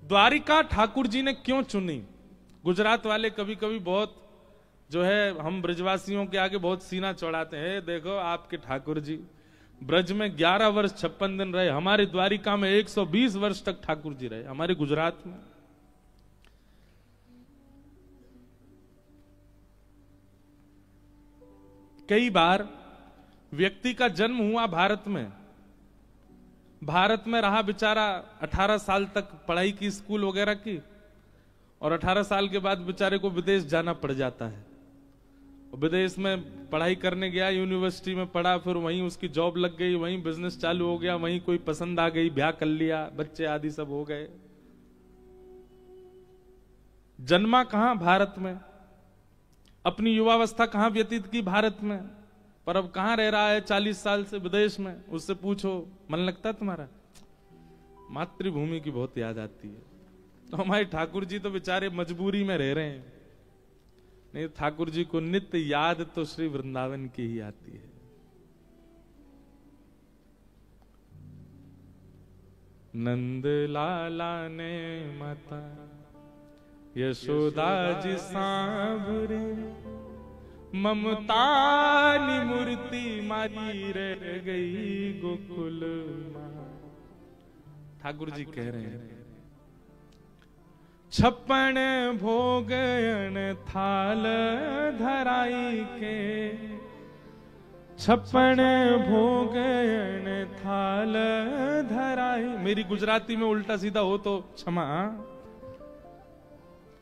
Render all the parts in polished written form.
द्वारिका ठाकुर जी ने क्यों चुनी? गुजरात वाले कभी कभी बहुत जो है हम ब्रजवासियों के आगे बहुत सीना चौड़ाते हैं। देखो आपके ठाकुर जी ब्रज में 11 वर्ष 56 दिन रहे, हमारे द्वारिका में 120 वर्ष तक ठाकुर जी रहे, हमारे गुजरात में। कई बार व्यक्ति का जन्म हुआ भारत में, भारत में रहा बेचारा 18 साल तक पढ़ाई की, स्कूल वगैरह की, और 18 साल के बाद बेचारे को विदेश जाना पड़ जाता है। विदेश में पढ़ाई करने गया, यूनिवर्सिटी में पढ़ा, फिर वहीं उसकी जॉब लग गई, वहीं बिजनेस चालू हो गया, वहीं कोई पसंद आ गई, ब्याह कर लिया, बच्चे आदि सब हो गए। जन्मा कहां? भारत में। अपनी युवावस्था कहां व्यतीत की? भारत में। पर अब कहां रह रहा है 40 साल से? विदेश में। उससे पूछो मन लगता है तुम्हारा? मातृभूमि की बहुत याद आती है। तो हमारे ठाकुर जी तो बेचारे मजबूरी में रह रहे हैं, नहीं ठाकुर जी को नित्य याद तो श्री वृंदावन की ही आती है। नंद लाला ने माता यशोदा जी सांवरे, ममता नी मूर्ति मारी रह गई गोकुल मां। ठाकुर जी कह रहे हैं 56 भोगन थाल धराई के, 56 भोगन थाल धराई। मेरी गुजराती में उल्टा सीधा हो तो क्षमा।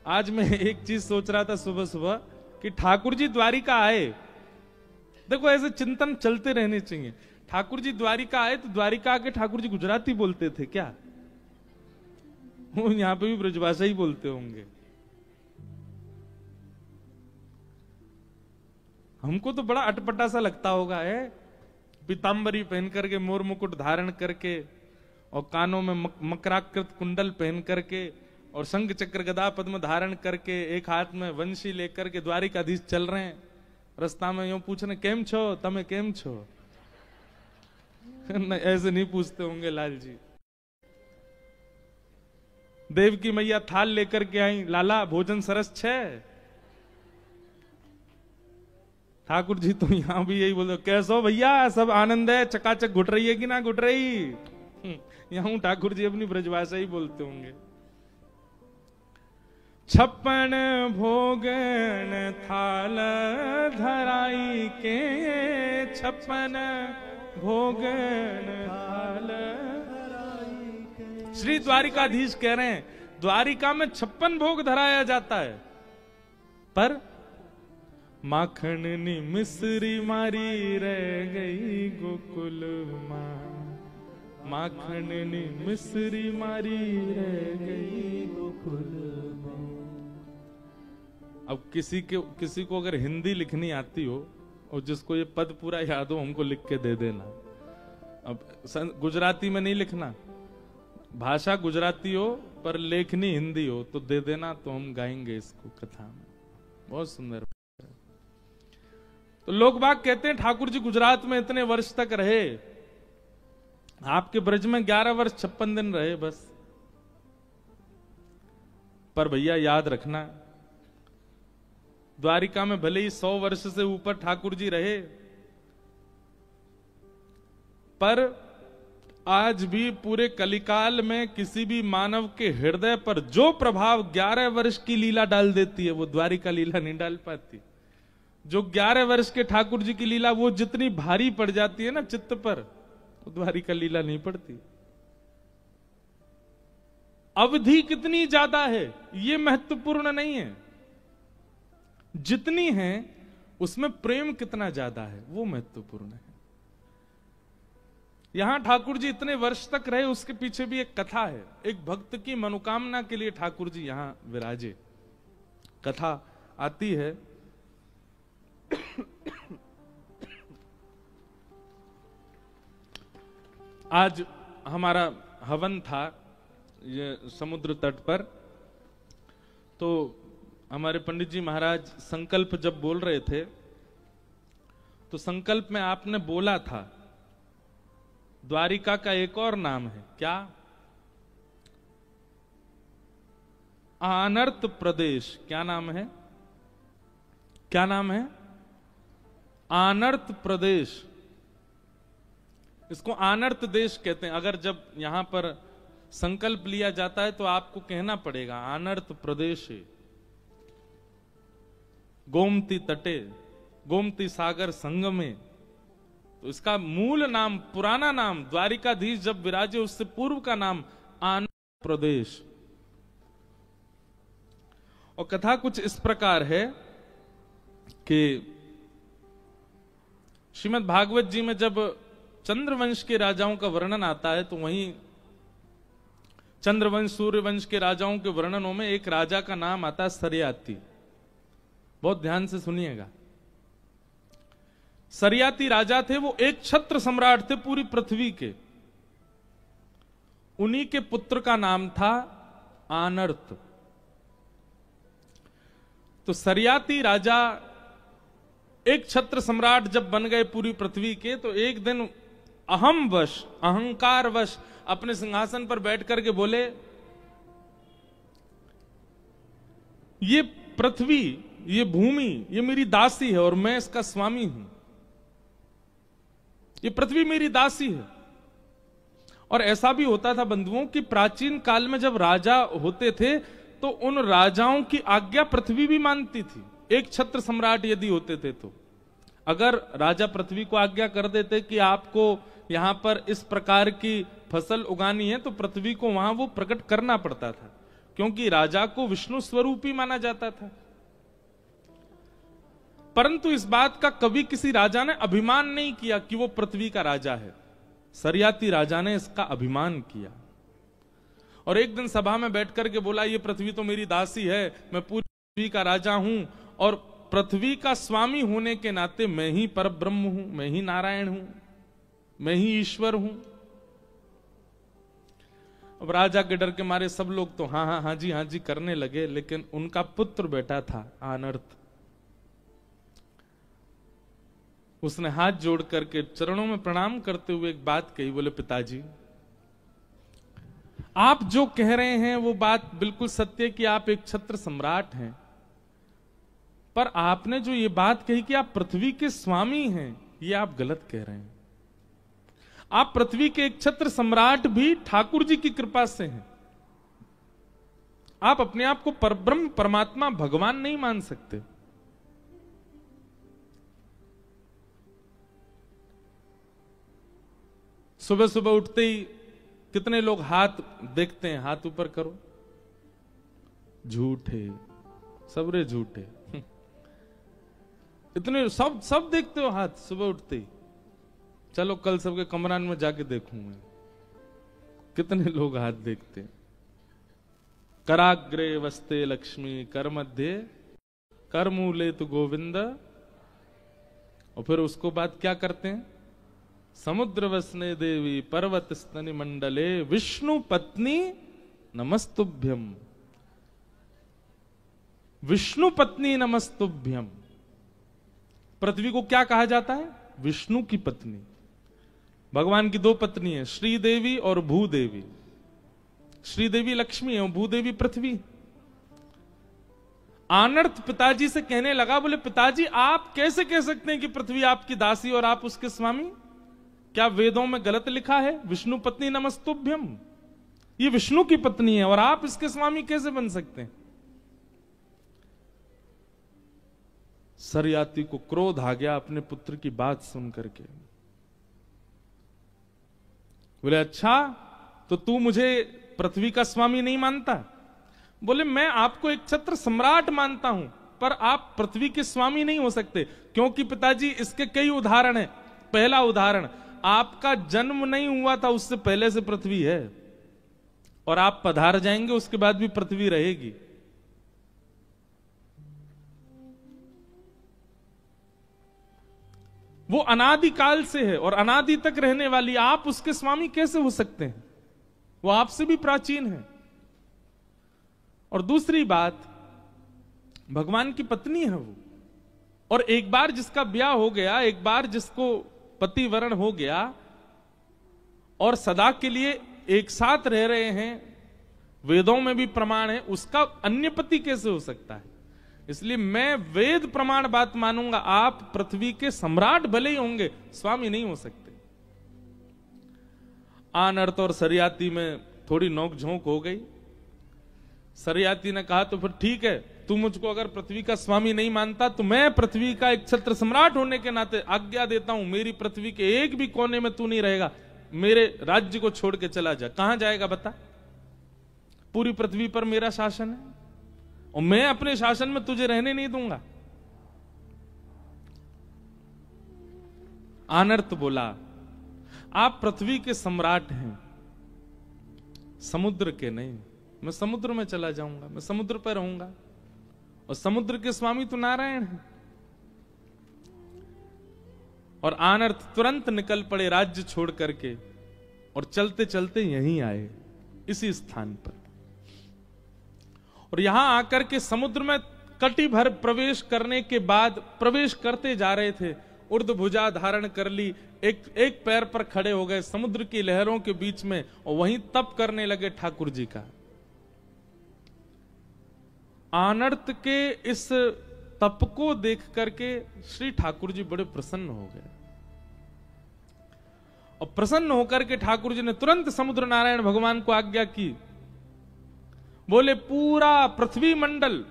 आज मैं एक चीज सोच रहा था सुबह सुबह कि ठाकुर जी द्वारिका आए, देखो ऐसे चिंतन चलते रहने चाहिए। ठाकुर जी द्वारिका आए तो द्वारिका आके ठाकुर जी गुजराती बोलते थे क्या? वो यहां पे भी ब्रजभाषा ही बोलते होंगे। हमको तो बड़ा अटपटा सा लगता होगा है, पीतांबरी पहन करके, मोर मुकुट धारण करके, और कानों में मकराकृत कुंडल पहन करके, और शंख चक्र गदा पद्म धारण करके, एक हाथ में वंशी लेकर के द्वारिकाधीश चल रहे हैं। रास्ता में यूं पूछ रहे केम छो, तमे केम छो? ऐसे नहीं पूछते होंगे लाल जी। देव की मैया थाल लेकर के आई, लाला भोजन सरस छे? ठाकुर जी तो यहां भी यही बोलते, कैसो भैया सब आनंद है, चकाचक घुट रही है कि ना घुट रही? यहां ठाकुर जी अपनी ब्रजभाषा ही बोलते होंगे। 56 भोगन थाल धराई के, 56 भोगन थाल। श्री द्वारिकाधीश कह रहे हैं द्वारिका में 56 भोग धराया जाता है, पर माखन नी मिश्री मारी रह गई गोकुल मां, माखन नी मिश्री मारी रह गई गोकुल मां। अब किसी को अगर हिंदी लिखनी आती हो और जिसको ये पद पूरा याद हो, हमको लिख के दे देना। अब गुजराती में नहीं लिखना, भाषा गुजराती हो पर लेखनी हिंदी हो तो दे देना, तो हम गाएंगे इसको कथा में। बहुत सुंदर। तो लोग बाग कहते हैं ठाकुर जी गुजरात में इतने वर्ष तक रहे, आपके ब्रज में 11 वर्ष 56 दिन रहे बस। पर भैया याद रखना, द्वारिका में भले ही 100 वर्ष से ऊपर ठाकुर जी रहे, पर आज भी पूरे कलिकाल में किसी भी मानव के हृदय पर जो प्रभाव 11 वर्ष की लीला डाल देती है, वो द्वारिका लीला नहीं डाल पाती। जो 11 वर्ष के ठाकुर जी की लीला वो जितनी भारी पड़ जाती है ना चित्त पर, वो द्वारिका लीला नहीं पड़ती। अवधि कितनी ज्यादा है ये महत्वपूर्ण नहीं है, जितनी है उसमें प्रेम कितना ज्यादा है वो महत्वपूर्ण है। यहां ठाकुर जी इतने वर्ष तक रहे, उसके पीछे भी एक कथा है। एक भक्त की मनोकामना के लिए ठाकुर जी यहां विराजे। कथा आती है आज हमारा हवन था ये समुद्र तट पर, तो हमारे पंडित जी महाराज संकल्प जब बोल रहे थे तो संकल्प में आपने बोला था द्वारिका का एक और नाम है क्या? आनर्त प्रदेश। क्या नाम है? क्या नाम है? आनर्त प्रदेश। इसको आनर्त देश कहते हैं। अगर जब यहां पर संकल्प लिया जाता है तो आपको कहना पड़ेगा आनर्त प्रदेश है। गोमती तटे, गोमती सागर संगमे। तो इसका मूल नाम, पुराना नाम, द्वारिकाधीश जब विराजे उससे पूर्व का नाम आनर्त प्रदेश। और कथा कुछ इस प्रकार है कि श्रीमद् भागवत जी में जब चंद्रवंश के राजाओं का वर्णन आता है तो वहीं चंद्रवंश सूर्यवंश के राजाओं के वर्णनों में एक राजा का नाम आता है सरियाती। बहुत ध्यान से सुनिएगा। सरियाती राजा थे, वो एक छत्र सम्राट थे पूरी पृथ्वी के। उन्हीं के पुत्र का नाम था आनर्त। तो सरियाती राजा एक छत्र सम्राट जब बन गए पूरी पृथ्वी के, तो एक दिन अहम वश, अहंकार वश अपने सिंहासन पर बैठ करके बोले, ये पृथ्वी, ये भूमि, ये मेरी दासी है और मैं इसका स्वामी हूं। ये पृथ्वी मेरी दासी है। और ऐसा भी होता था बंधुओं कि प्राचीन काल में जब राजा होते थे तो उन राजाओं की आज्ञा पृथ्वी भी मानती थी। एक छत्र सम्राट यदि होते थे तो अगर राजा पृथ्वी को आज्ञा कर देते कि आपको यहां पर इस प्रकार की फसल उगानी है, तो पृथ्वी को वहां वो प्रकट करना पड़ता था, क्योंकि राजा को विष्णु स्वरूपी माना जाता था। परंतु इस बात का कभी किसी राजा ने अभिमान नहीं किया कि वो पृथ्वी का राजा है। सरियाती राजा ने इसका अभिमान किया और एक दिन सभा में बैठ करके बोला, ये पृथ्वी तो मेरी दासी है, मैं पूरी पृथ्वी का राजा हूं और पृथ्वी का स्वामी होने के नाते मैं ही परब्रह्म हूं, मैं ही नारायण हूं, मैं ही ईश्वर हूं। अब राजा के डर के मारे सब लोग तो हाँ जी करने लगे, लेकिन उनका पुत्र बेटा था आनर्त। उसने हाथ जोड़ करके चरणों में प्रणाम करते हुए एक बात कही, बोले पिताजी, आप जो कह रहे हैं वो बात बिल्कुल सत्य है कि आप एक छत्र सम्राट हैं, पर आपने जो ये बात कही कि आप पृथ्वी के स्वामी हैं, ये आप गलत कह रहे हैं। आप पृथ्वी के एक छत्र सम्राट भी ठाकुर जी की कृपा से हैं। आप अपने आप को परब्रह्म परमात्मा भगवान नहीं मान सकते। सुबह सुबह उठते ही कितने लोग हाथ देखते हैं, हाथ ऊपर करो, झूठे, सबरे झूठे। इतने सब देखते हो हाथ सुबह उठते ही। चलो कल सबके कमरान में जाके देखूंगा कितने लोग हाथ देखते हैं। कराग्रे वस्ते लक्ष्मी, कर मध्य कर मूले तु गोविंद। और फिर उसको बाद क्या करते हैं? समुद्र वसने देवी पर्वत स्तनि मंडले विष्णु पत्नी नमस्तुभ्यम, विष्णु पत्नी नमस्तुभ्यम। पृथ्वी को क्या कहा जाता है? विष्णु की पत्नी। भगवान की दो पत्नी है, श्रीदेवी और भूदेवी। श्रीदेवी लक्ष्मी है और भूदेवी पृथ्वी। आनर्त पिताजी से कहने लगा, बोले पिताजी आप कैसे कह सकते हैं कि पृथ्वी आपकी दासी और आप उसके स्वामी? क्या वेदों में गलत लिखा है विष्णु पत्नी नमस्तुभ्यम? ये विष्णु की पत्नी है और आप इसके स्वामी कैसे बन सकते हैं? सरियाती को क्रोध आ गया अपने पुत्र की बात सुन करके। बोले अच्छा, तो तू मुझे पृथ्वी का स्वामी नहीं मानता? बोले मैं आपको एक छत्र सम्राट मानता हूं, पर आप पृथ्वी के स्वामी नहीं हो सकते। क्योंकि पिताजी इसके कई उदाहरण हैं। पहला उदाहरण, आपका जन्म नहीं हुआ था उससे पहले से पृथ्वी है, और आप पधार जाएंगे उसके बाद भी पृथ्वी रहेगी। वो अनादिकाल से है और अनादि तक रहने वाली, आप उसके स्वामी कैसे हो सकते हैं? वो आपसे भी प्राचीन है। और दूसरी बात, भगवान की पत्नी है वो, और एक बार जिसका ब्याह हो गया, एक बार जिसको पतिवरण हो गया और सदा के लिए एक साथ रह रहे हैं, वेदों में भी प्रमाण है, उसका अन्य पति कैसे हो सकता है? इसलिए मैं वेद प्रमाण बात मानूंगा। आप पृथ्वी के सम्राट भले ही होंगे, स्वामी नहीं हो सकते। आनर्त और सरियाती में थोड़ी नोकझोंक हो गई। सरियाती ने कहा तो फिर ठीक है, तू मुझको अगर पृथ्वी का स्वामी नहीं मानता तो मैं पृथ्वी का एक छत्र सम्राट होने के नाते आज्ञा देता हूं, मेरी पृथ्वी के एक भी कोने में तू नहीं रहेगा, मेरे राज्य को छोड़ के चला जा। कहां जाएगा बता? पूरी पृथ्वी पर मेरा शासन है और मैं अपने शासन में तुझे रहने नहीं दूंगा। आनर्त बोला, आप पृथ्वी के सम्राट हैं, समुद्र के नहीं। मैं समुद्र में चला जाऊंगा, मैं समुद्र पर रहूंगा और समुद्र के स्वामी तो नारायण है। और आनर्त तुरंत निकल पड़े राज्य छोड़ करके और चलते चलते यहीं आए, इसी स्थान पर। और यहां आकर के समुद्र में कटी भर प्रवेश करने के बाद प्रवेश करते जा रहे थे, ऊर्ध्व भुजा धारण कर ली, एक पैर पर खड़े हो गए समुद्र की लहरों के बीच में और वहीं तप करने लगे ठाकुर जी का। आनर्त के इस तप को देख करके श्री ठाकुर जी बड़े प्रसन्न हो गए और प्रसन्न होकर के ठाकुर जी ने तुरंत समुद्र नारायण भगवान को आज्ञा की। बोले, पूरा पृथ्वी मंडल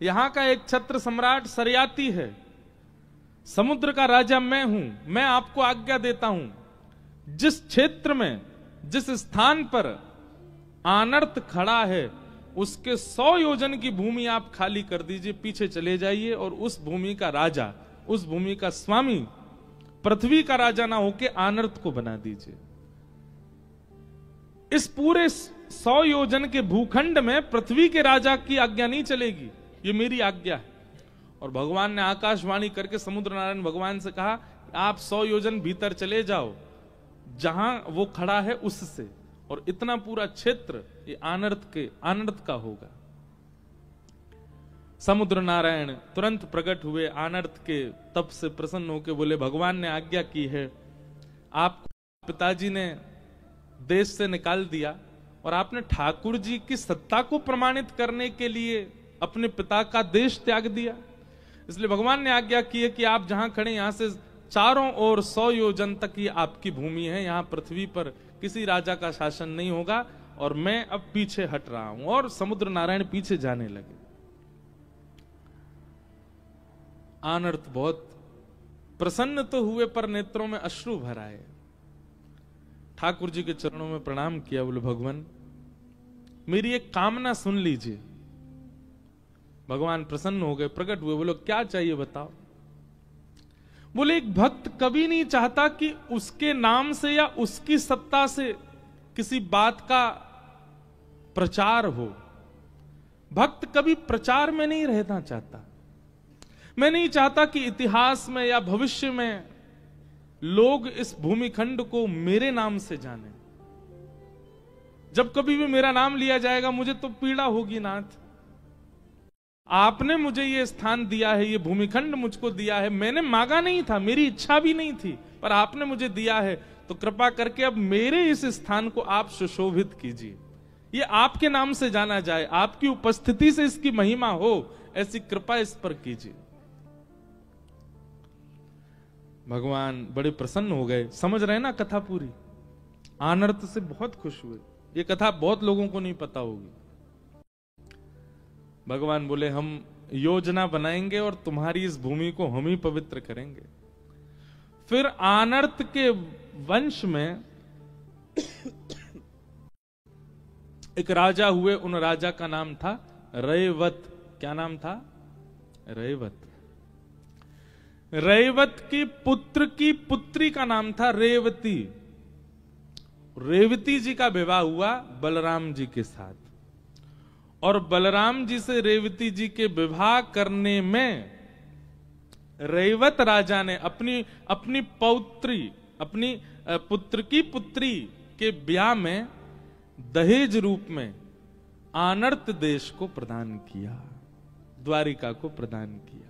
यहां का एक छत्र सम्राट सरियाती है, समुद्र का राजा मैं हूं, मैं आपको आज्ञा देता हूं, जिस क्षेत्र में जिस स्थान पर आनर्त खड़ा है उसके 100 योजन की भूमि आप खाली कर दीजिए, पीछे चले जाइए और उस भूमि का राजा, उस भूमि का स्वामी पृथ्वी का राजा ना होके आनर्त को बना दीजिए। इस पूरे 100 योजन के भूखंड में पृथ्वी के राजा की आज्ञा नहीं चलेगी, ये मेरी आज्ञा है। और भगवान ने आकाशवाणी करके समुद्र नारायण भगवान से कहा, आप 100 योजन भीतर चले जाओ, जहां वो खड़ा है उससे, और इतना पूरा क्षेत्र ये आनर्त का होगा। समुद्र नारायण तुरंत प्रकट हुए, आनर्त के तप से प्रसन्न होकर बोले, भगवान ने आज्ञा की है, आपको पिताजी ने देश से निकाल दिया और आपने ठाकुर जी की सत्ता को प्रमाणित करने के लिए अपने पिता का देश त्याग दिया। इसलिए भगवान ने आज्ञा की है कि आप जहां खड़े यहां से चारों ओर 100 योजन तक ये आपकी भूमि है, यहां पृथ्वी पर किसी राजा का शासन नहीं होगा और मैं अब पीछे हट रहा हूं। और समुद्र नारायण पीछे जाने लगे। आनर्त बहुत प्रसन्न तो हुए पर नेत्रों में अश्रु भर आए। ठाकुर जी के चरणों में प्रणाम किया, बोले, भगवान मेरी एक कामना सुन लीजिए। भगवान प्रसन्न हो गए, प्रकट हुए, बोलो क्या चाहिए बताओ। बोले, एक भक्त कभी नहीं चाहता कि उसके नाम से या उसकी सत्ता से किसी बात का प्रचार हो। भक्त कभी प्रचार में नहीं रहना चाहता। मैं नहीं चाहता कि इतिहास में या भविष्य में लोग इस भूमिखंड को मेरे नाम से जाने। जब कभी भी मेरा नाम लिया जाएगा मुझे तो पीड़ा होगी नाथ। आपने मुझे ये स्थान दिया है, ये भूमिखंड मुझको दिया है, मैंने मांगा नहीं था, मेरी इच्छा भी नहीं थी, पर आपने मुझे दिया है, तो कृपा करके अब मेरे इस स्थान को आप सुशोभित कीजिए, ये आपके नाम से जाना जाए, आपकी उपस्थिति से इसकी महिमा हो, ऐसी कृपा इस पर कीजिए। भगवान बड़े प्रसन्न हो गए। समझ रहे ना कथा पूरी? आनर्त से बहुत खुश हुए। ये कथा बहुत लोगों को नहीं पता होगी। भगवान बोले, हम योजना बनाएंगे और तुम्हारी इस भूमि को हम ही पवित्र करेंगे। फिर आनर्त के वंश में एक राजा हुए। उन राजा का नाम था रैवत। क्या नाम था? रैवत। रैवत की पुत्र की पुत्री का नाम था रेवती। रेवती जी का विवाह हुआ बलराम जी के साथ, और बलराम जी से रेवती जी के विवाह करने में रैवत राजा ने अपनी पौत्री, अपनी पुत्र की पुत्री के ब्याह में दहेज रूप में आनर्त देश को प्रदान किया, द्वारिका को प्रदान किया।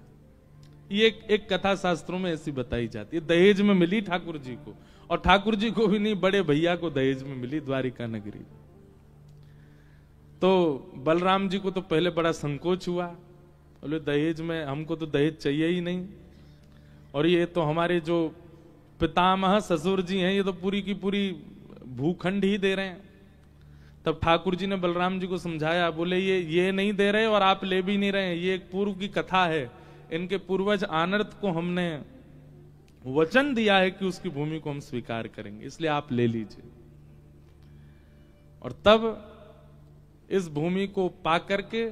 ये एक कथा शास्त्रों में ऐसी बताई जाती है। दहेज में मिली ठाकुर जी को, और ठाकुर जी को भी नहीं, बड़े भैया को दहेज में मिली द्वारिका नगरी। तो बलराम जी को तो पहले बड़ा संकोच हुआ, बोले दहेज में, हमको तो दहेज चाहिए ही नहीं, और ये तो हमारे जो पितामह ससुर जी हैं ये तो पूरी की पूरी भूखंड ही दे रहे हैं। तब ठाकुर जी ने बलराम जी को समझाया, बोले ये नहीं दे रहे और आप ले भी नहीं रहे, ये एक पूर्व की कथा है, इनके पूर्वज आनर्त को हमने वचन दिया है कि उसकी भूमि को हम स्वीकार करेंगे, इसलिए आप ले लीजिए। और तब इस भूमि को पाकर के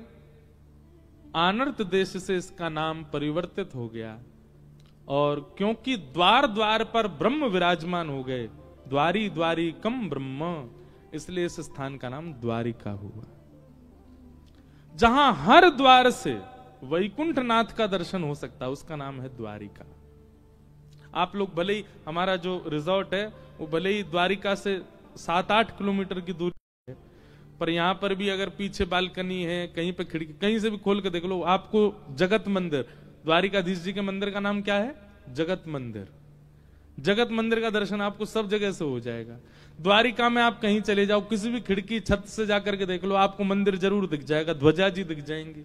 आनर्त देश से इसका नाम परिवर्तित हो गया, और क्योंकि द्वार द्वार पर ब्रह्म विराजमान हो गए, द्वारी द्वारी कम ब्रह्म, इसलिए इस स्थान का नाम द्वारिका हुआ। जहां हर द्वार से वैकुंठनाथ का दर्शन हो सकता है उसका नाम है द्वारिका। आप लोग भले ही, हमारा जो रिजॉर्ट है वो भले ही द्वारिका से 7-8 किलोमीटर की दूरी है, पर यहां पर भी अगर पीछे बालकनी है, कहीं पे खिड़की, कहीं से भी खोल के देख लो, आपको जगत मंदिर, द्वारिकाधीश जी के मंदिर का नाम क्या है? जगत मंदिर। जगत मंदिर का दर्शन आपको सब जगह से हो जाएगा। द्वारिका में आप कहीं चले जाओ, किसी भी खिड़की छत से जाकर के देख लो, आपको मंदिर जरूर दिख जाएगा, ध्वजा जी दिख जाएंगी।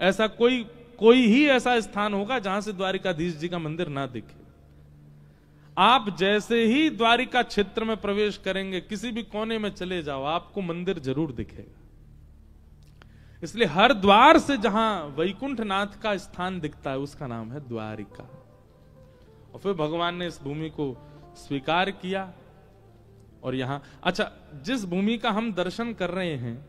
ऐसा कोई ही ऐसा स्थान होगा जहां से द्वारिकाधीश जी का मंदिर ना दिखे। आप जैसे ही द्वारिका क्षेत्र में प्रवेश करेंगे, किसी भी कोने में चले जाओ, आपको मंदिर जरूर दिखेगा। इसलिए हर द्वार से जहां वैकुंठनाथ का स्थान दिखता है उसका नाम है द्वारिका। और फिर भगवान ने इस भूमि को स्वीकार किया, और यहां, अच्छा, जिस भूमि का हम दर्शन कर रहे हैं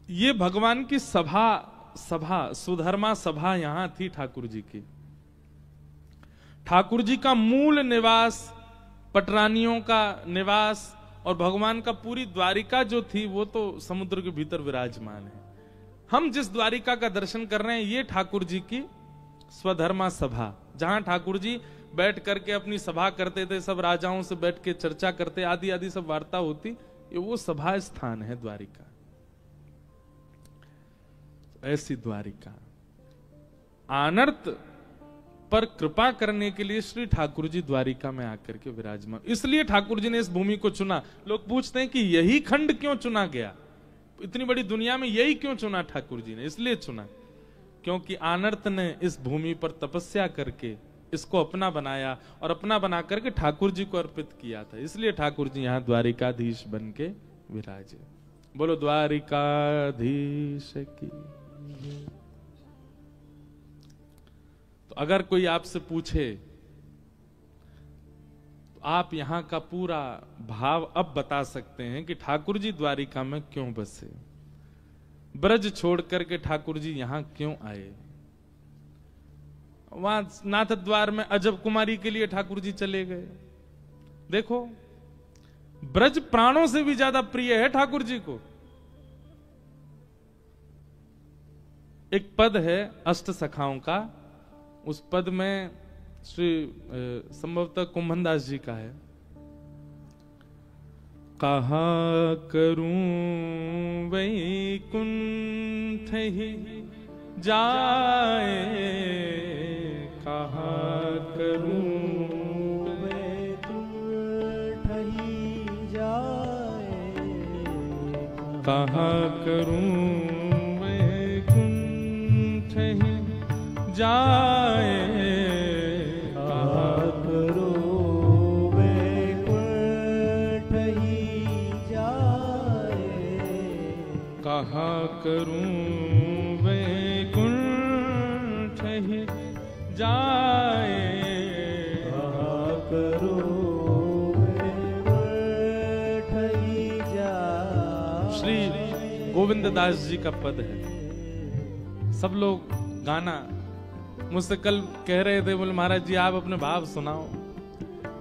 ये भगवान की सभा सुधर्मा सभा यहां थी ठाकुर जी की। ठाकुर जी का मूल निवास, पटरानियों का निवास, और भगवान का पूरी द्वारिका जो थी वो तो समुद्र के भीतर विराजमान है। हम जिस द्वारिका का दर्शन कर रहे हैं ये ठाकुर जी की स्वधर्मा सभा, जहां ठाकुर जी बैठ करके अपनी सभा करते थे, सब राजाओं से बैठ के चर्चा करते, आदि आदि सब वार्ता होती, ये वो सभा स्थान है द्वारिका। ऐसी द्वारिका आनर्त पर कृपा करने के लिए श्री ठाकुर जी द्वारिका में आकर के विराजमान, इसलिए ठाकुर जी ने इस भूमि को चुना। लोग पूछते हैं कि यही खंड क्यों चुना गया, इतनी बड़ी दुनिया में यही क्यों चुना ठाकुर जी ने? इसलिए चुना क्योंकि आनर्त ने इस भूमि पर तपस्या करके इसको अपना बनाया, और अपना बना करके ठाकुर जी को अर्पित किया था, इसलिए ठाकुर जी यहां द्वारिकाधीश बन के विराजे। बोलो द्वारिकाधीश की। तो अगर कोई आपसे पूछे तो आप यहां का पूरा भाव अब बता सकते हैं कि ठाकुर जी द्वारिका में क्यों बसे, ब्रज छोड़ करके ठाकुर जी यहां क्यों आए। वहां नाथ द्वार में अजब कुमारी के लिए ठाकुर जी चले गए। देखो, ब्रज प्राणों से भी ज्यादा प्रिय है ठाकुर जी को। एक पद है अष्ट सखाओं का, उस पद में श्री संभवतः कुंभनदास जी का है, कहा करूं वैकुंठ ही जाए, कहा करूं वैकुंठ ही जाए, कहा करूं वैकुंठ ही जाए, कहा करूं वैकुंठ ही जाए, कहा करूं वैकुंठ ही जाए, कहा करूं वैकुंठ ही जाए। श्री गोविंद दास जी का पद है। सब लोग गाना मुझसे कल कह रहे थे, बोले महाराज जी आप अपने भाव सुनाओ।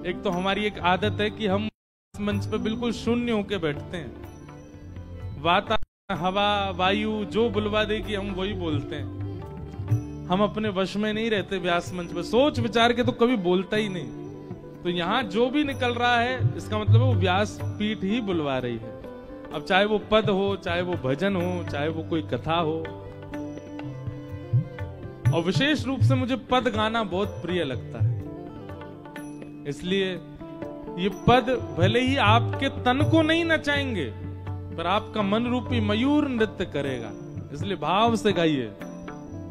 एक तो हमारी एक आदत है कि हम इस मंच पे बिल्कुल शून्य होके बैठते हैं, वातावरण, हवा, वायु जो बुलवा देगी हम वही बोलते हैं। हम अपने वश में नहीं रहते व्यास मंच पे, सोच विचार के तो कभी बोलता ही नहीं। तो यहाँ जो भी निकल रहा है इसका मतलब है वो व्यास पीठ ही बुलवा रही है। अब चाहे वो पद हो, चाहे वो भजन हो, चाहे वो कोई कथा हो। और विशेष रूप से मुझे पद गाना बहुत प्रिय लगता है, इसलिए ये पद भले ही आपके तन को नहीं नचाएंगे, पर आपका मन रूपी मयूर नृत्य करेगा, इसलिए भाव से गाइए।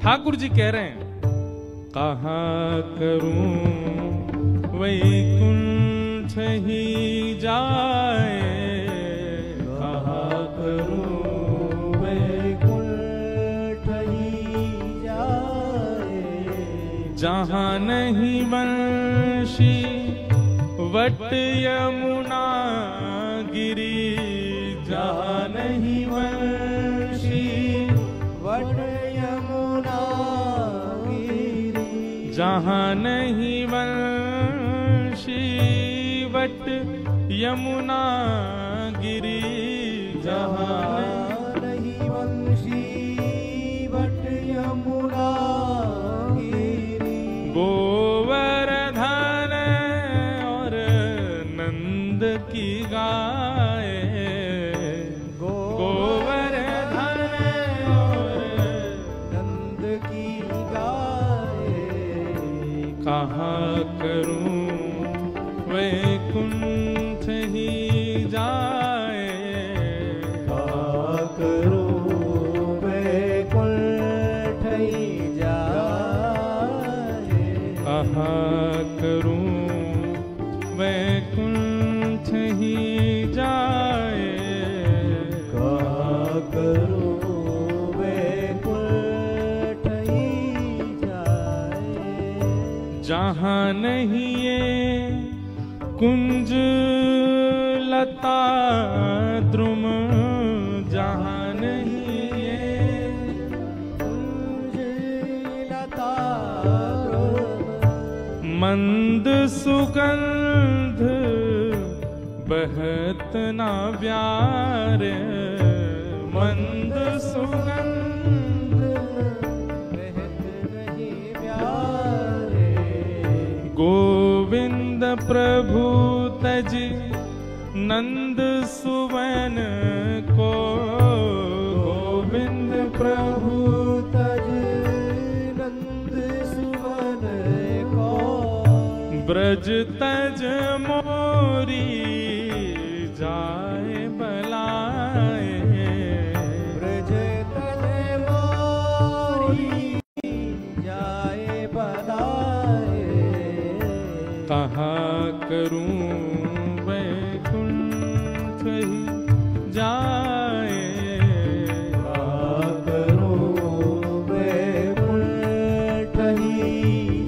ठाकुर जी कह रहे हैं, कहाँ करूं वैकुंठ ही जाए, कहाँ करूं वैकुंठ ही जाए, जहाँ नहीं वंशी वट यमुना गिरी, जहाँ नहीं वंशी वट यमुना गिरी, जहाँ नहीं वंशी वट यमुना गिरी, जहाँ नहीं वंशी वट यमुना गिरी, गोवर्धन और नंद की गाय, गोवर्धन और नंद की गाय, कहाँ करूं वैकुंठ ही जाए, कहाँ करूं वैकुंठ ही जाए, कहाँ करूं वैकुंठ ही जाए, कहाँ करूं वैकुंठ ही जाए, जहाँ नहीं ये कुंज लता द्रुम, जहाँ नहीं ये कुंज लता द्रुम, मंद सुगंध बहत ना प्यार, मंद सुगंध बहत नहीं प्यार, गोविंद प्रभु तज नंद सुवन को, गोविंद प्रभु तज नंद सुवन को, ब्रज तज मोरी जाए बलाए, ब्रज तज मोरी जाए बलाए, कहाँ करूं वैकुंठ ही जाए, कहाँ करूं वैकुंठ ही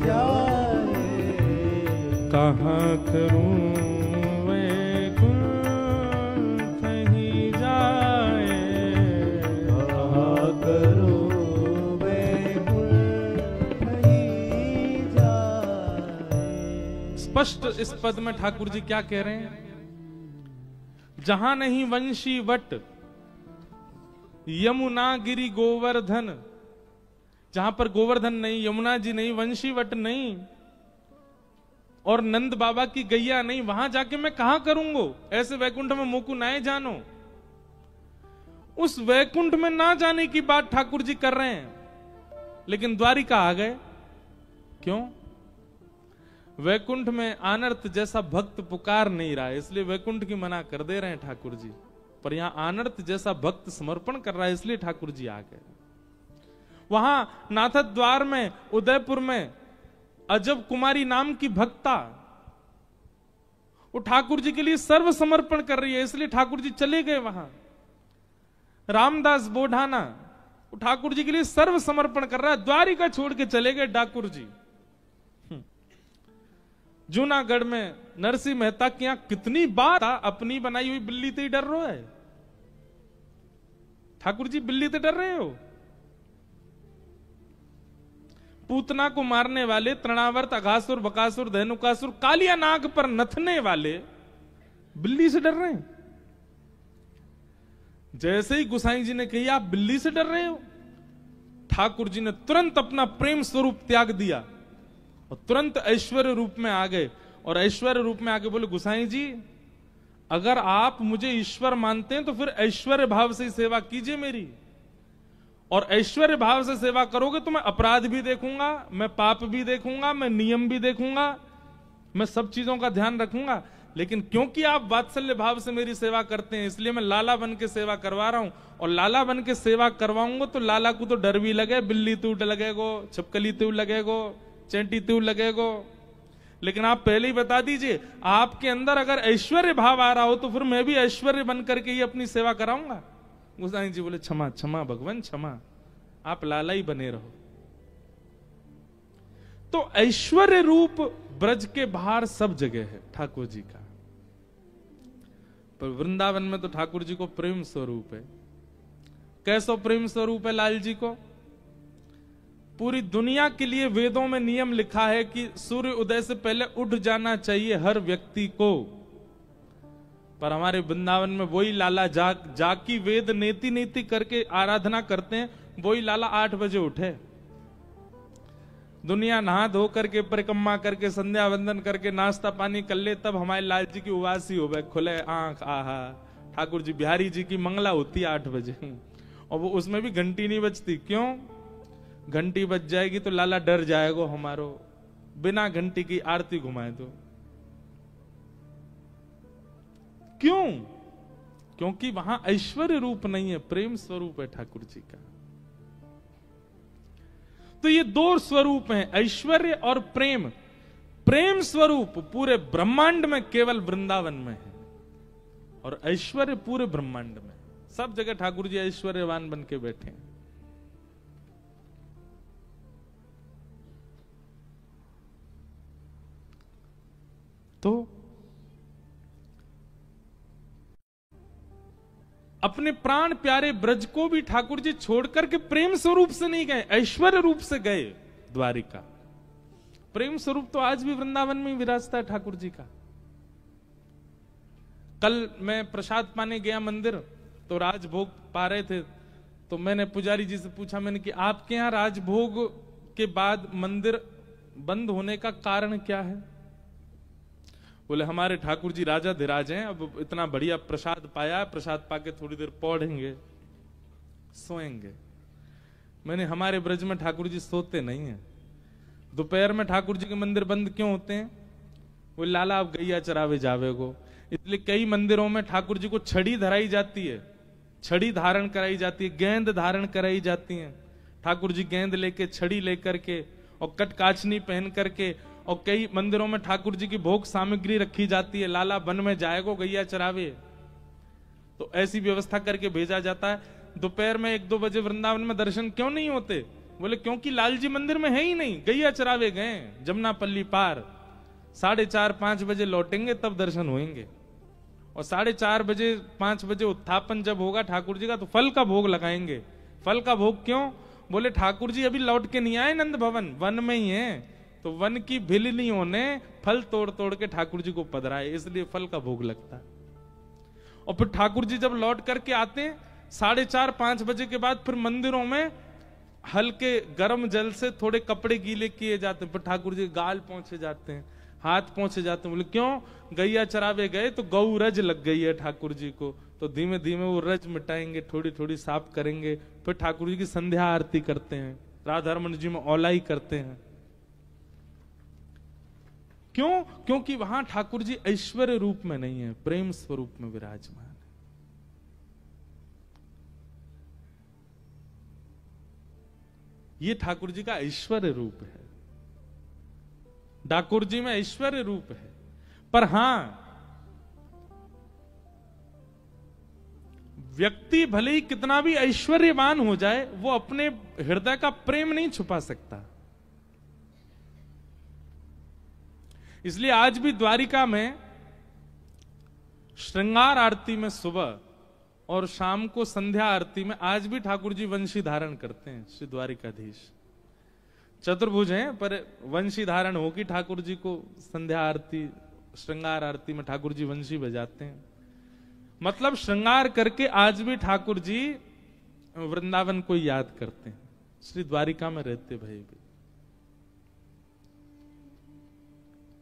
जाए, कहाँ करूं वैकुंठ ही जाए, कहाँ करूं वैकुंठ ही जाए। स्पष्ट इस पद में ठाकुर जी क्या कह रहे हैं, जहां नहीं वंशी वट यमुना गिरी गोवर्धन, जहां पर गोवर्धन नहीं, यमुना जी नहीं, वंशी वट नहीं और नंद बाबा की गैया नहीं, वहां जाके मैं कहां करूंगो, ऐसे वैकुंठ में मोकू नाए जानो। उस वैकुंठ में ना जाने की बात ठाकुर जी कर रहे हैं, लेकिन द्वारिका आ गए। क्यों? वैकुंठ में आनर्त जैसा भक्त पुकार नहीं रहा है, इसलिए वैकुंठ की मना कर दे रहे हैं ठाकुर जी। पर यहां आनर्त जैसा भक्त समर्पण कर रहा है, इसलिए ठाकुर जी आ गए। वहां नाथद द्वार में उदयपुर में अजब कुमारी नाम की भक्ता, वो ठाकुर जी के लिए सर्व समर्पण कर रही है, इसलिए ठाकुर जी चले गए वहां। रामदास बोढ़ाना वो ठाकुर जी के लिए सर्व समर्पण कर रहा है, द्वारिका छोड़ के चले गए ठाकुर जी। जूनागढ़ में नरसिंह मेहता की यहां कितनी बात, अपनी बनाई हुई बिल्ली से ही डर रहा है। ठाकुर जी बिल्ली से डर रहे हो? पूतना को मारने वाले, तृणावर्त, अघासुर, बकासुर, धेनुकासुर, कालिया नाग पर नथने वाले बिल्ली से डर रहे हैं। जैसे ही गुसाई जी ने कही आप बिल्ली से डर रहे हो, ठाकुर जी ने तुरंत अपना प्रेम स्वरूप त्याग दिया और तुरंत ऐश्वर्य रूप में आ गए। और ऐश्वर्य रूप में आके बोले, गुसाई जी अगर आप मुझे ईश्वर मानते हैं तो फिर ऐश्वर्य भाव से सेवा कीजिए मेरी, और ऐश्वर्य भाव से सेवा करोगे तो मैं अपराध भी देखूंगा, मैं पाप भी देखूंगा, मैं नियम भी देखूंगा, मैं सब चीजों का ध्यान रखूंगा। लेकिन क्योंकि आप वात्सल्य भाव से मेरी सेवा करते हैं, इसलिए मैं लाला बन के सेवा करवा रहा हूं। और लाला बन के सेवा करवाऊंगा तो लाला को तो डर भी लगे, बिल्ली तू लगेगो, छिपकली तू लगेगो, चेंटी तू लगेगो। लेकिन आप पहले ही बता दीजिए, आपके अंदर अगर ऐश्वर्य भाव आ रहा हो तो फिर मैं भी ऐश्वर्य बन करके ही अपनी सेवा कराऊंगा। गोसाई जी बोले क्षमा क्षमा भगवान क्षमा, आप लाला ही बने रहो। तो ऐश्वर्य रूप ब्रज के बाहर सब जगह है ठाकुर जी का, पर वृंदावन में तो ठाकुर जी को प्रेम स्वरूप है। कैसो प्रेम स्वरूप है लाल जी को? पूरी दुनिया के लिए वेदों में नियम लिखा है कि सूर्य उदय से पहले उठ जाना चाहिए हर व्यक्ति को, पर हमारे वृंदावन में वही लाला जाकी वेद नेति नेति करके आराधना करते हैं, वही लाला 8 बजे उठे। दुनिया नहा धो करके परिक्रमा करके संध्या वंदन करके नाश्ता पानी कर ले, तब हमारे लाल जी की उवासी हो गए, खुले आंख, आहा। ठाकुर जी बिहारी जी की मंगला होती है 8 बजे, और वो उसमें भी घंटी नहीं बजती। क्यों? घंटी बज जाएगी तो लाला डर जाएगा हमारो, बिना घंटी की आरती घुमाए तो। क्यों? क्योंकि वहां ऐश्वर्य रूप नहीं है, प्रेम स्वरूप है ठाकुर जी का। तो ये 2 स्वरूप हैं, ऐश्वर्य और प्रेम। प्रेम स्वरूप पूरे ब्रह्मांड में केवल वृंदावन में है, और ऐश्वर्य पूरे ब्रह्मांड में। सब जगह ठाकुर जी ऐश्वर्यवान बन के बैठे हैं। तो अपने प्राण प्यारे ब्रज को भी ठाकुर जी छोड़कर के प्रेम स्वरूप से नहीं गए, ऐश्वर्य रूप से गए द्वारिका। प्रेम स्वरूप तो आज भी वृंदावन में विराजता है ठाकुर जी का। कल मैं प्रसाद पाने गया मंदिर, तो राजभोग पा रहे थे, तो मैंने पुजारी जी से पूछा, मैंने कि आपके यहां राजभोग के बाद मंदिर बंद होने का कारण क्या है? बोले हमारे ठाकुर जी राजा धीराज हैं, अब इतना बढ़िया प्रसाद पाया, प्रसाद पाके थोड़ी देर पौधेंगे, सोएंगे। मैंने हमारे ब्रज में ठाकुर जी सोते नहीं है। दोपहर में ठाकुर जी के मंदिर बंद क्यों होते हैं? वो लाला अब गैया चरावे जावेगो, इसलिए कई मंदिरों में ठाकुर जी को छड़ी धराई जाती है, छड़ी धारण कराई जाती है, गेंद धारण कराई जाती है। ठाकुर जी गेंद लेके, छड़ी लेकर के और कटकाचनी पहन करके, और कई मंदिरों में ठाकुर जी की भोग सामग्री रखी जाती है। लाला वन में जाएगो गैया चरावे, तो ऐसी व्यवस्था करके भेजा जाता है। दोपहर में 1-2 बजे वृंदावन में दर्शन क्यों नहीं होते? बोले क्योंकि लाल जी मंदिर में है ही नहीं, गैया चरावे गए जमुनापल्ली पार। 4:30-5 बजे लौटेंगे तब दर्शन होंगे, और 4:30 बजे 5 बजे उत्थापन जब होगा ठाकुर जी का, तो फल का भोग लगाएंगे। फल का भोग क्यों? बोले ठाकुर जी अभी लौट के नहीं आए नंद भवन, वन में ही है, तो वन की भिलनियों ने फल तोड़ तोड़ के ठाकुर जी को पधराए, इसलिए फल का भोग लगता है। और फिर ठाकुर जी जब लौट करके आते हैं 4:30-5 बजे के बाद, फिर मंदिरों में हल्के गर्म जल से थोड़े कपड़े गीले किए जाते हैं, फिर ठाकुर जी गाल पहुंचे जाते हैं, हाथ पहुंचे जाते हैं। बोले क्यों? गैया चरावे गए तो गौ रज लग गई है ठाकुर जी को, तो धीमे धीमे वो रज मिटाएंगे, थोड़ी थोड़ी साफ करेंगे, फिर ठाकुर जी की संध्या आरती करते हैं, राधा रमन जी में औलाई करते हैं। क्यों? क्योंकि वहां ठाकुर जी ऐश्वर्य रूप में नहीं है, प्रेम स्वरूप में विराजमान है। ये ठाकुर जी का ऐश्वर्य रूप है। ठाकुर जी में ऐश्वर्य रूप है, पर हां, व्यक्ति भले ही कितना भी ऐश्वर्यवान हो जाए, वो अपने हृदय का प्रेम नहीं छुपा सकता। इसलिए आज भी द्वारिका में श्रृंगार आरती में सुबह और शाम को संध्या आरती में आज भी ठाकुर जी वंशी धारण करते हैं। श्री द्वारिकाधीश चतुर्भुज हैं, पर वंशी धारण होगी ठाकुर जी को। संध्या आरती, श्रृंगार आरती में ठाकुर जी वंशी बजाते हैं। मतलब श्रृंगार करके आज भी ठाकुर जी वृंदावन को याद करते हैं, श्री द्वारिका में रहते भय भी।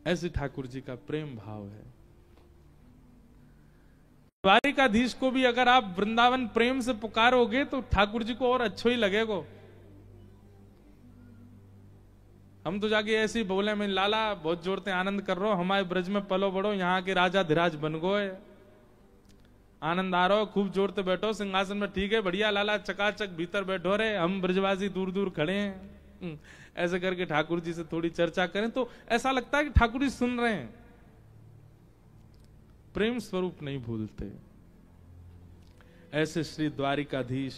ऐसे ठाकुर जी का प्रेम भाव है। द्वारिकाधीश को भी अगर आप वृंदावन प्रेम से पुकारोगे तो ठाकुर जी को और अच्छा ही लगेगा। हम तो जाके ऐसे ही बोले, मैं लाला बहुत जोर से आनंद कर रहा हो, हमारे ब्रज में पलो बड़ो, यहाँ के राजा धीराज बन गए, आनंद आ रहा हो, खूब जोर से बैठो सिंहासन में, ठीक है बढ़िया लाला, चकाचक भीतर बैठो रे, हम ब्रजवासी दूर दूर खड़े हैं। ऐसे करके ठाकुर जी से थोड़ी चर्चा करें तो ऐसा लगता है कि ठाकुर जी सुन रहे हैं, प्रेम स्वरूप नहीं भूलते। ऐसे श्री द्वारिकाधीश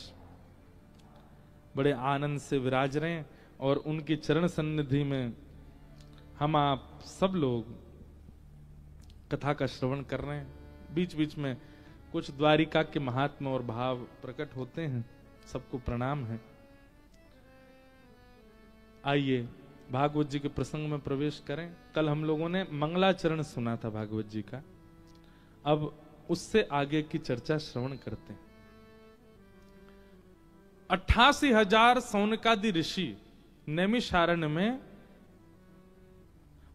बड़े आनंद से विराज रहे हैं और उनकी चरण सन्निधि में हम आप सब लोग कथा का श्रवण कर रहे हैं। बीच बीच में कुछ द्वारिका के महात्मा और भाव प्रकट होते हैं, सबको प्रणाम है। आइए भागवत जी के प्रसंग में प्रवेश करें। कल हम लोगों ने मंगलाचरण सुना था भागवत जी का, अब उससे आगे की चर्चा श्रवण करते हैं। 88,000 सौनकादि ऋषि नैमिषारण्य में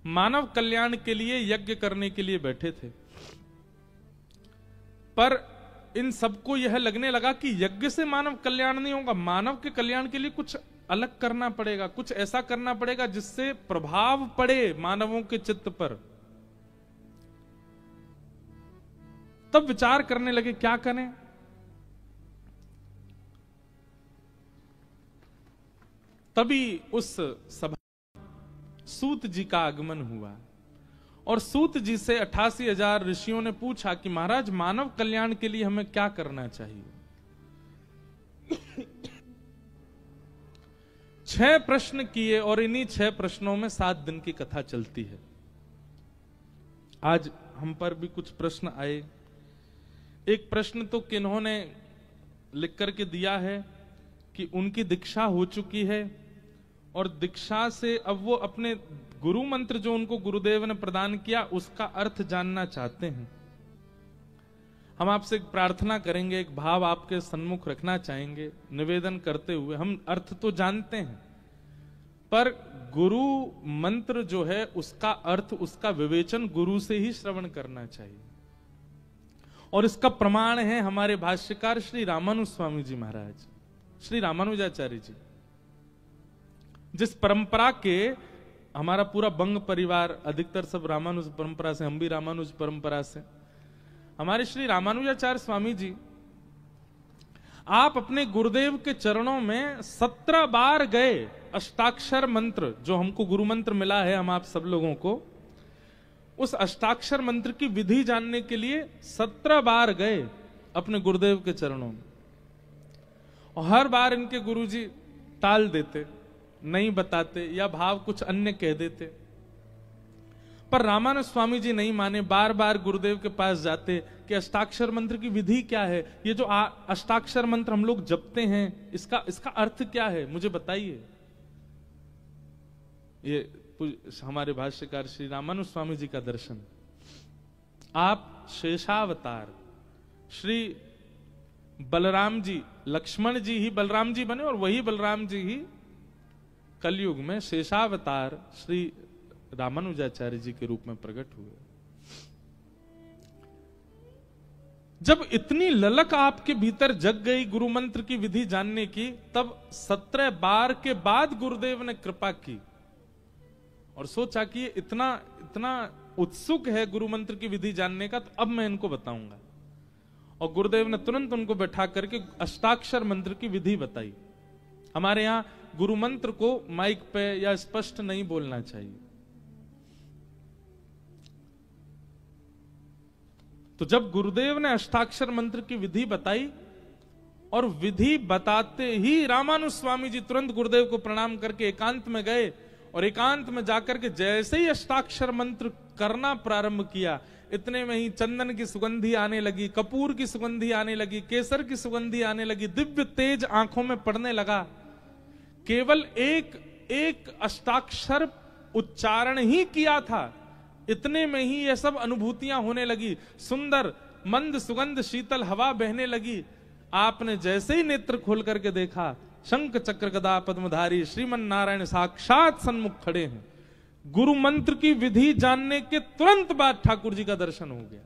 मानव कल्याण के लिए यज्ञ करने के लिए बैठे थे, पर इन सबको यह लगने लगा कि यज्ञ से मानव कल्याण नहीं होगा, मानव के कल्याण के लिए कुछ अलग करना पड़ेगा, कुछ ऐसा करना पड़ेगा जिससे प्रभाव पड़े मानवों के चित्त पर। तब विचार करने लगे क्या करें। तभी उस सभा सूत जी का आगमन हुआ और सूत जी से 88,000 ऋषियों ने पूछा कि महाराज मानव कल्याण के लिए हमें क्या करना चाहिए। 6 प्रश्न किए और इन्हीं 6 प्रश्नों में 7 दिन की कथा चलती है। आज हम पर भी कुछ प्रश्न आए। एक प्रश्न तो किन्होंने लिख करके दिया है कि उनकी दीक्षा हो चुकी है और दीक्षा से अब वो अपने गुरु मंत्र जो उनको गुरुदेव ने प्रदान किया उसका अर्थ जानना चाहते हैं। हम आपसे एक प्रार्थना करेंगे, एक भाव आपके सन्मुख रखना चाहेंगे निवेदन करते हुए। हम अर्थ तो जानते हैं पर गुरु मंत्र जो है उसका अर्थ, उसका विवेचन गुरु से ही श्रवण करना चाहिए। और इसका प्रमाण है हमारे भाष्यकार श्री रामानुज स्वामी जी महाराज, श्री रामानुजाचार्य जी, जिस परंपरा के हमारा पूरा बंग परिवार अधिकतर सब रामानुज परंपरा से, हम भी रामानुज परंपरा से, हमारे श्री रामानुजाचार्य स्वामी जी, आप अपने गुरुदेव के चरणों में 17 बार गए। अष्टाक्षर मंत्र जो हमको गुरु मंत्र मिला है, हम आप सब लोगों को, उस अष्टाक्षर मंत्र की विधि जानने के लिए 17 बार गए अपने गुरुदेव के चरणों में। और हर बार इनके गुरुजी टाल देते, नहीं बताते या भाव कुछ अन्य कह देते, पर रामानुज स्वामी जी नहीं माने, बार बार गुरुदेव के पास जाते कि अष्टाक्षर मंत्र की विधि क्या है, ये जो अष्टाक्षर मंत्र हम लोग जपते हैं इसका अर्थ क्या है, मुझे बताइए। ये हमारे भाष्यकार श्री रामानुज स्वामी जी का दर्शन। आप शेषावतार श्री बलराम जी, लक्ष्मण जी ही बलराम जी बने और वही बलराम जी ही कलयुग में शेषावतार श्री रामानुजाचार्य जी के रूप में प्रकट हुए। जब इतनी ललक आपके भीतर जग गई गुरु मंत्र की विधि जानने की, तब 17 बार के बाद गुरुदेव ने कृपा की और सोचा कि इतना उत्सुक है गुरु मंत्र की विधि जानने का, तो अब मैं इनको बताऊंगा। और गुरुदेव ने तुरंत उनको बैठा करके अष्टाक्षर मंत्र की विधि बताई। हमारे यहां गुरु मंत्र को माइक पे या स्पष्ट नहीं बोलना चाहिए, तो जब गुरुदेव ने अष्टाक्षर मंत्र की विधि बताई और विधि बताते ही रामानुज स्वामी जी तुरंत गुरुदेव को प्रणाम करके एकांत में गए और एकांत में जाकर के जैसे ही अष्टाक्षर मंत्र करना प्रारंभ किया, इतने में ही चंदन की सुगंधी आने लगी, कपूर की सुगंधी आने लगी, केसर की सुगंधी आने लगी, दिव्य तेज आंखों में पड़ने लगा। केवल एक अष्टाक्षर उच्चारण ही किया था, इतने में ही ये सब अनुभूतियां होने लगी। सुंदर मंद सुगंध शीतल हवा बहने लगी। आपने जैसे ही नेत्र खोल करके देखा, शंख चक्र गदा पद्मधारी श्रीमन नारायण साक्षात सन्मुख खड़े हैं। गुरु मंत्र की विधि जानने के तुरंत बाद ठाकुर जी का दर्शन हो गया।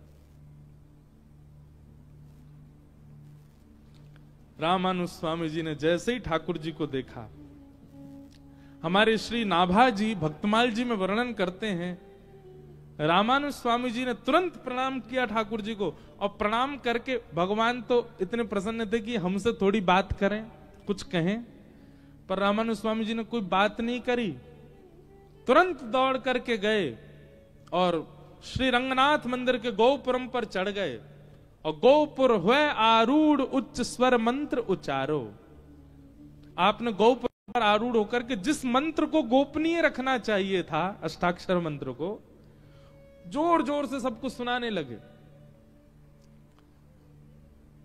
रामानुज स्वामी जी ने जैसे ही ठाकुर जी को देखा, हमारे श्री नाभा जी भक्तमाल जी में वर्णन करते हैं, रामानुज स्वामी जी ने तुरंत प्रणाम किया ठाकुर जी को, और प्रणाम करके भगवान तो इतने प्रसन्न थे कि हमसे थोड़ी बात करें, कुछ कहें, पर रामानुज स्वामी जी ने कोई बात नहीं करी, तुरंत दौड़ करके गए और श्री रंगनाथ मंदिर के गोपुरम पर चढ़ गए, और गोपुर हुए आरूढ़ उच्च स्वर मंत्र उच्चारो। आपने गोपुर पर आरूढ़ होकर के जिस मंत्र को गोपनीय रखना चाहिए था, अष्टाक्षर मंत्र को, जोर जोर से सबको सुनाने लगे।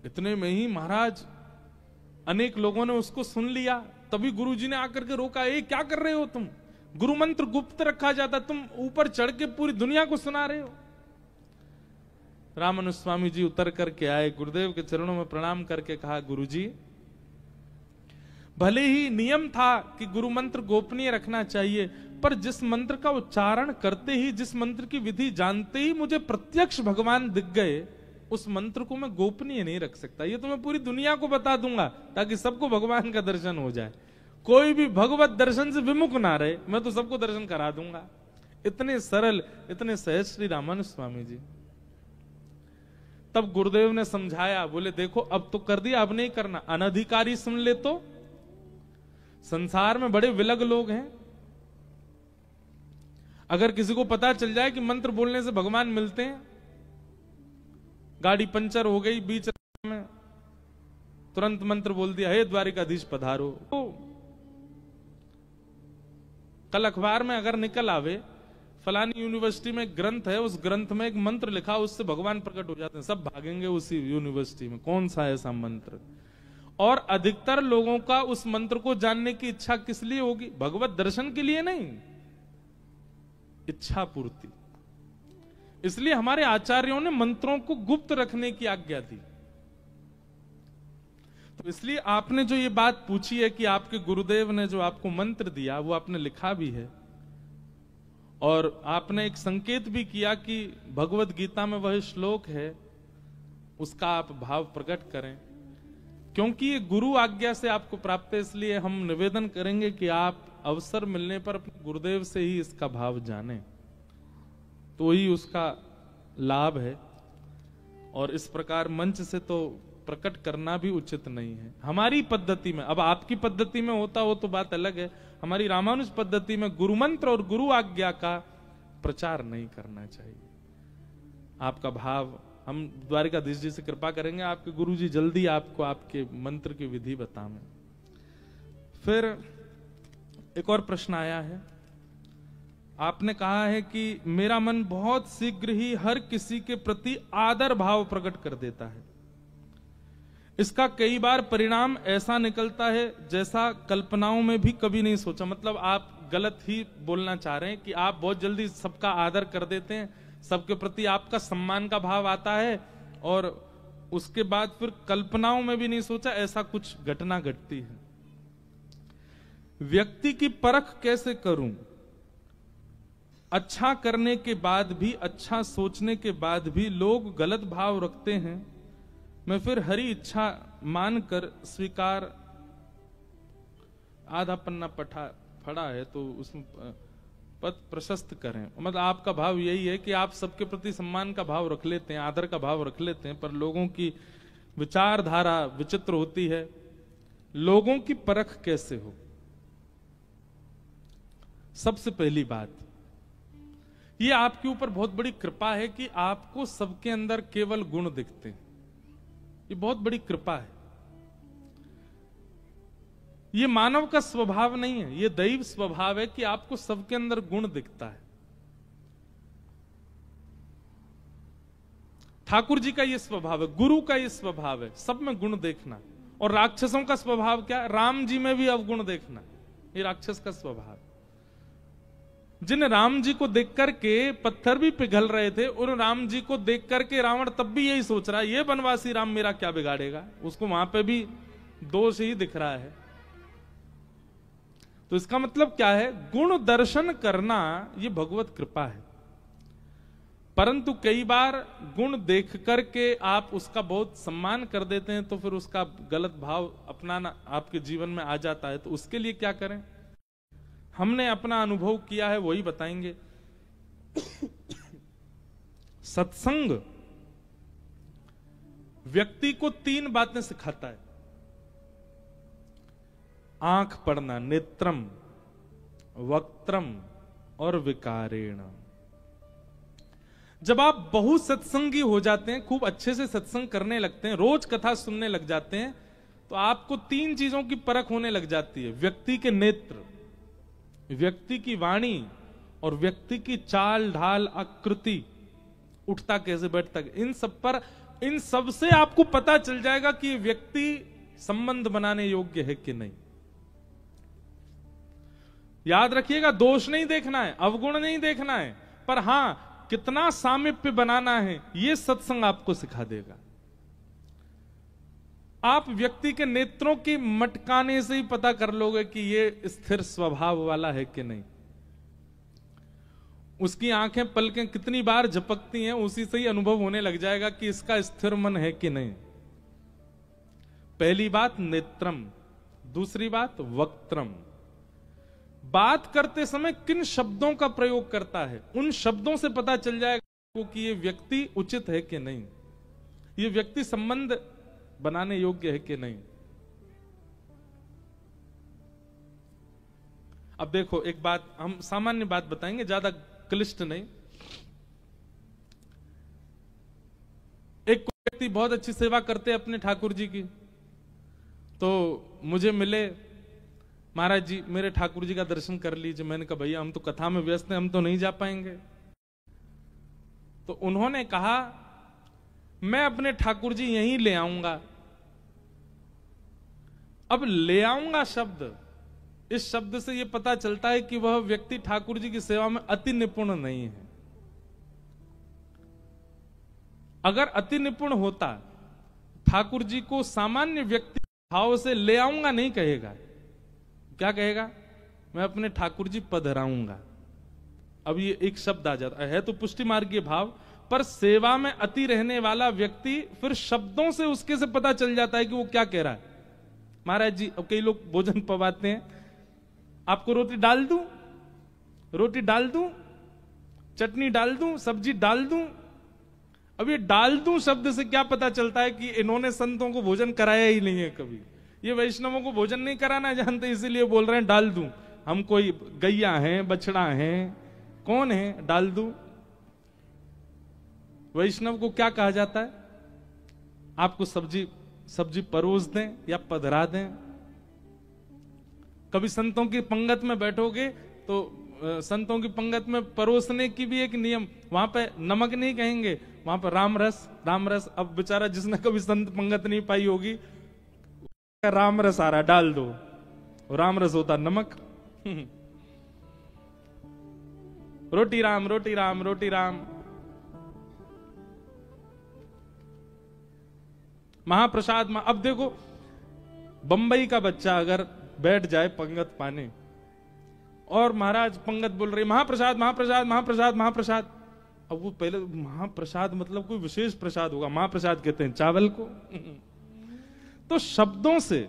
इतने में ही महाराज अनेक लोगों ने उसको सुन लिया। तभी गुरुजी ने आकर के रोका, ए क्या कर रहे हो तुम, गुरु मंत्र गुप्त रखा जाता, तुम ऊपर चढ़ के पूरी दुनिया को सुना रहे हो। रामानुज स्वामी जी उतर करके आए, गुरुदेव के चरणों में प्रणाम करके कहा, गुरुजी भले ही नियम था कि गुरु मंत्र गोपनीय रखना चाहिए, पर जिस मंत्र का उच्चारण करते ही, जिस मंत्र की विधि जानते ही मुझे प्रत्यक्ष भगवान दिख गए, उस मंत्र को मैं गोपनीय नहीं रख सकता। ये तो मैं पूरी दुनिया को बता दूंगा ताकि सबको भगवान का दर्शन हो जाए, कोई भी भगवत दर्शन से विमुख ना रहे, मैं तो सबको दर्शन करा दूंगा। इतने सरल, इतने सहज श्री रामानुज स्वामी जी। तब गुरुदेव ने समझाया, बोले देखो अब तो कर दिया, अब नहीं करना। अनधिकारी सुन ले तो, संसार में बड़े विलग लोग हैं, अगर किसी को पता चल जाए कि मंत्र बोलने से भगवान मिलते हैं, गाड़ी पंचर हो गई बीच में, तुरंत मंत्र बोल दिया, हे द्वारिकाधीश पधारो। तो कल अखबार में अगर निकल आवे, फलानी यूनिवर्सिटी में एक ग्रंथ है, उस ग्रंथ में एक मंत्र लिखा, उससे भगवान प्रकट हो जाते हैं, सब भागेंगे उसी यूनिवर्सिटी में, कौन सा है ऐसा मंत्र। और अधिकतर लोगों का उस मंत्र को जानने की इच्छा किस लिए होगी? भगवत दर्शन के लिए नहीं, इच्छा पूर्ति। इसलिए हमारे आचार्यों ने मंत्रों को गुप्त रखने की आज्ञा दी। तो इसलिए आपने जो ये बात पूछी है कि आपके गुरुदेव ने जो आपको मंत्र दिया वो आपने लिखा भी है, और आपने एक संकेत भी किया कि भगवत गीता में वह श्लोक है, उसका आप भाव प्रकट करें, क्योंकि ये गुरु आज्ञा से आपको प्राप्त है। इसलिए हम निवेदन करेंगे कि आप अवसर मिलने पर अपने गुरुदेव से ही इसका भाव जानें, तो ही उसका लाभ है। और इस प्रकार मंच से तो प्रकट करना भी उचित नहीं है। हमारी पद्धति में, अब आपकी पद्धति में होता हो तो बात अलग है, हमारी रामानुज पद्धति में गुरु मंत्र और गुरु आज्ञा का प्रचार नहीं करना चाहिए। आपका भाव हम द्वारिकाधीश जी से कृपा करेंगे, आपके गुरु जी जल्दी आपको आपके मंत्र की विधि बताएं। फिर एक और प्रश्न आया है, आपने कहा है कि मेरा मन बहुत शीघ्र ही हर किसी के प्रति आदर भाव प्रकट कर देता है, इसका कई बार परिणाम ऐसा निकलता है जैसा कल्पनाओं में भी कभी नहीं सोचा। मतलब आप गलत ही बोलना चाह रहे हैं कि आप बहुत जल्दी सबका आदर कर देते हैं, सबके प्रति आपका सम्मान का भाव आता है, और उसके बाद फिर कल्पनाओं में भी नहीं सोचा, ऐसा कुछ घटना घटती है। व्यक्ति की परख कैसे करूं? अच्छा करने के बाद भी, अच्छा सोचने के बाद भी लोग गलत भाव रखते हैं, मैं फिर हरी इच्छा मानकर स्वीकार। आधा पन्ना पढ़ा है तो उसमें पद प्रशस्त करें। मतलब आपका भाव यही है कि आप सबके प्रति सम्मान का भाव रख लेते हैं, आदर का भाव रख लेते हैं, पर लोगों की विचारधारा विचित्र होती है। लोगों की परख कैसे हो? सबसे पहली बात, ये आपके ऊपर बहुत बड़ी कृपा है कि आपको सबके अंदर केवल गुण दिखते हैं। ये बहुत बड़ी कृपा है। ये मानव का स्वभाव नहीं है, ये दैव स्वभाव है कि आपको सबके अंदर गुण दिखता है। ठाकुर जी का ये स्वभाव है, गुरु का ये स्वभाव है, सब में गुण देखना। और राक्षसों का स्वभाव क्या? राम जी में भी अवगुण देखना, ये राक्षस का स्वभाव। जिन राम जी को देख करके पत्थर भी पिघल रहे थे, उन राम जी को देख करके रावण तब भी यही सोच रहा है, ये बनवासी राम मेरा क्या बिगाड़ेगा। उसको वहां पे भी दोष ही दिख रहा है। तो इसका मतलब क्या है? गुण दर्शन करना ये भगवत कृपा है। परंतु कई बार गुण देख करके आप उसका बहुत सम्मान कर देते हैं, तो फिर उसका गलत भाव अपनाना आपके जीवन में आ जाता है। तो उसके लिए क्या करें? हमने अपना अनुभव किया है वही बताएंगे। सत्संग व्यक्ति को 3 बातें सिखाता है। आंख पढ़ना, नेत्रम, वक्त्रम और विकारेण। जब आप बहुत सत्संगी हो जाते हैं, खूब अच्छे से सत्संग करने लगते हैं, रोज कथा सुनने लग जाते हैं, तो आपको 3 चीजों की परख होने लग जाती है। व्यक्ति के नेत्र, व्यक्ति की वाणी और व्यक्ति की चाल ढाल, आकृति, उठता कैसे, बैठता कैसे, इन सब से आपको पता चल जाएगा कि व्यक्ति संबंध बनाने योग्य है कि नहीं। याद रखिएगा, दोष नहीं देखना है, अवगुण नहीं देखना है, पर हां कितना सामीप्य बनाना है, यह सत्संग आपको सिखा देगा। आप व्यक्ति के नेत्रों की मटकाने से ही पता कर लोगे कि यह स्थिर स्वभाव वाला है कि नहीं। उसकी आंखें पलकें कितनी बार झपकती हैं, उसी से ही अनुभव होने लग जाएगा कि इसका स्थिर मन है कि नहीं। पहली बात नेत्रम, दूसरी बात वक्त्रम। बात करते समय किन शब्दों का प्रयोग करता है, उन शब्दों से पता चल जाएगा कि ये व्यक्ति उचित है कि नहीं, ये व्यक्ति संबंध बनाने योग्य है कि नहीं। अब देखो, एक बात हम सामान्य बात बताएंगे, ज्यादा क्लिष्ट नहीं। एक व्यक्ति बहुत अच्छी सेवा करते अपने ठाकुर जी की, तो मुझे मिले, महाराज जी मेरे ठाकुर जी का दर्शन कर लीजिए। मैंने कहा भैया हम तो कथा में व्यस्त हैं, हम तो नहीं जा पाएंगे। तो उन्होंने कहा मैं अपने ठाकुर जी यहीं ले आऊंगा। अब ले आऊंगा शब्द, इस शब्द से यह पता चलता है कि वह व्यक्ति ठाकुर जी की सेवा में अति निपुण नहीं है। अगर अति निपुण होता, ठाकुर जी को सामान्य व्यक्ति भाव से ले आऊंगा नहीं कहेगा, क्या कहेगा, मैं अपने ठाकुर जी पधराऊंगा। अब ये एक शब्द आ जाता है तो पुष्टि मार्गीय भाव, पर सेवा में अति रहने वाला व्यक्ति फिर शब्दों से उसके से पता चल जाता है कि वो क्या कह रहा है। महाराज जी, अब कई लोग भोजन पवाते हैं, आपको रोटी डाल दूं, रोटी डाल दूं, चटनी डाल दूं, सब्जी डाल दूं। अब ये डाल दूं शब्द से क्या पता चलता है कि इन्होंने संतों को भोजन कराया ही नहीं है कभी। ये वैष्णवों को भोजन नहीं कराना जानते, इसीलिए बोल रहे हैं डाल दूं। हम कोई गैया हैं, बछड़ा हैं, कौन है डाल दूं। वैष्णव को क्या कहा जाता है, आपको सब्जी परोस दें या पधरा दें। कभी संतों की पंगत में बैठोगे तो संतों की पंगत में परोसने की भी एक नियम, वहां पे नमक नहीं कहेंगे, वहां पे राम रस। अब बेचारा जिसने कभी संत पंगत नहीं पाई होगी, राम रस आ रहा डाल दो, राम रस होता नमक। रोटी राम, रोटी राम, रोटी राम। महाप्रसाद में, अब देखो बंबई का बच्चा अगर बैठ जाए पंगत पाने और महाराज पंगत बोल रही महाप्रसाद महाप्रसाद महाप्रसाद महाप्रसाद, अब वो पहले महाप्रसाद मतलब कोई विशेष प्रसाद होगा, महाप्रसाद कहते हैं चावल को। तो शब्दों से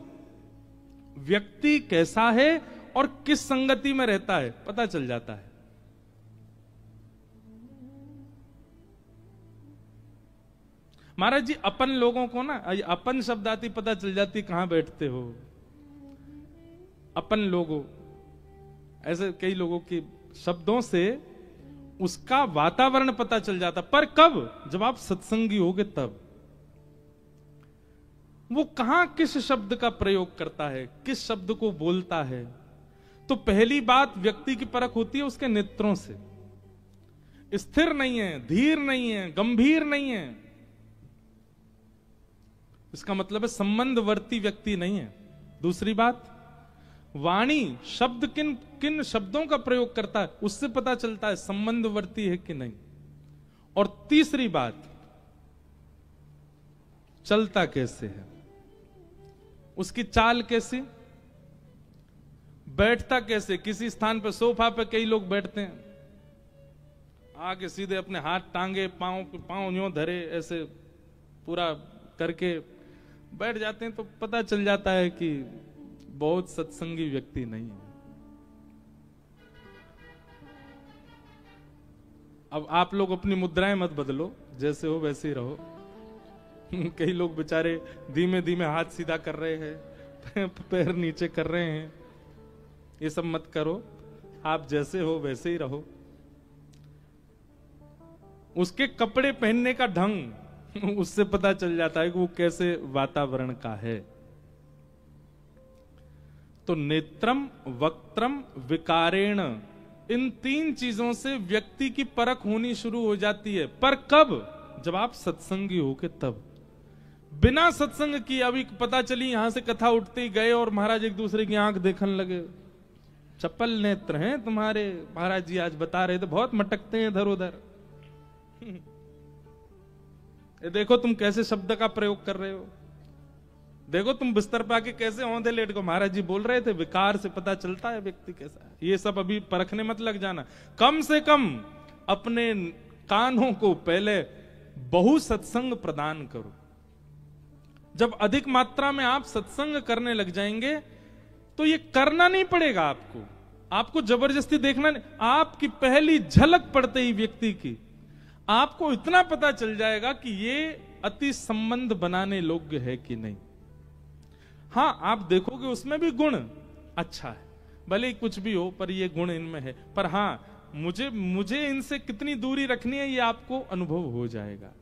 व्यक्ति कैसा है और किस संगति में रहता है पता चल जाता है। महाराज जी अपन लोगों को ना, अपन शब्द आती पता चल जाती कहां बैठते हो। अपन लोगों, ऐसे कई लोगों के शब्दों से उसका वातावरण पता चल जाता, पर कब, जब आप सत्संगी होगे तब। वो कहां किस शब्द का प्रयोग करता है, किस शब्द को बोलता है। तो पहली बात व्यक्ति की परख होती है उसके नेत्रों से। स्थिर नहीं है, धीर नहीं है, गंभीर नहीं है, इसका मतलब है संबंधवर्ती व्यक्ति नहीं है। दूसरी बात, वाणी, शब्द किन किन शब्दों का प्रयोग करता है उससे पता चलता है संबंधवर्ती है कि नहीं। और तीसरी बात, चलता कैसे है, उसकी चाल कैसी, बैठता कैसे। किसी स्थान पर सोफा पे कई लोग बैठते हैं, आके सीधे अपने हाथ टांगे, पांव यूं धरे, ऐसे पूरा करके बैठ जाते हैं, तो पता चल जाता है कि बहुत सत्संगी व्यक्ति नहीं है। अब आप लोग अपनी मुद्राएं मत बदलो, जैसे हो वैसे ही रहो। कई लोग बेचारे धीमे धीमे हाथ सीधा कर रहे हैं, पैर नीचे कर रहे हैं, ये सब मत करो, आप जैसे हो वैसे ही रहो। उसके कपड़े पहनने का ढंग उससे पता चल जाता है कि वो कैसे वातावरण का है। तो नेत्रम, वक्त्रम, विकारेण, इन 3 चीजों से व्यक्ति की परख होनी शुरू हो जाती है। पर कब? जब आप सत्संगी हो के तब। बिना सत्संग की अभी पता चली यहां से कथा उठते ही गए और महाराज एक दूसरे की आंख देखने लगे, चप्पल नेत्र हैं तुम्हारे, महाराज जी आज बता रहे थे बहुत मटकते हैं इधर उधर। ये देखो तुम कैसे शब्द का प्रयोग कर रहे हो, देखो तुम बिस्तर पे आके कैसे औंधे लेट को, महाराज जी बोल रहे थे विकार से पता चलता है व्यक्ति कैसा है। ये सब अभी परखने मत लग जाना। कम से कम अपने कानों को पहले बहु सत्संग प्रदान करो। जब अधिक मात्रा में आप सत्संग करने लग जाएंगे तो ये करना नहीं पड़ेगा आपको, आपको जबरदस्ती देखना नहीं। आपकी पहली झलक पड़ते ही व्यक्ति की आपको इतना पता चल जाएगा कि ये अति संबंध बनाने योग्य है कि नहीं। हाँ, आप देखोगे उसमें भी गुण अच्छा है, भले ही कुछ भी हो पर ये गुण इनमें है। पर हाँ, मुझे इनसे कितनी दूरी रखनी है ये आपको अनुभव हो जाएगा।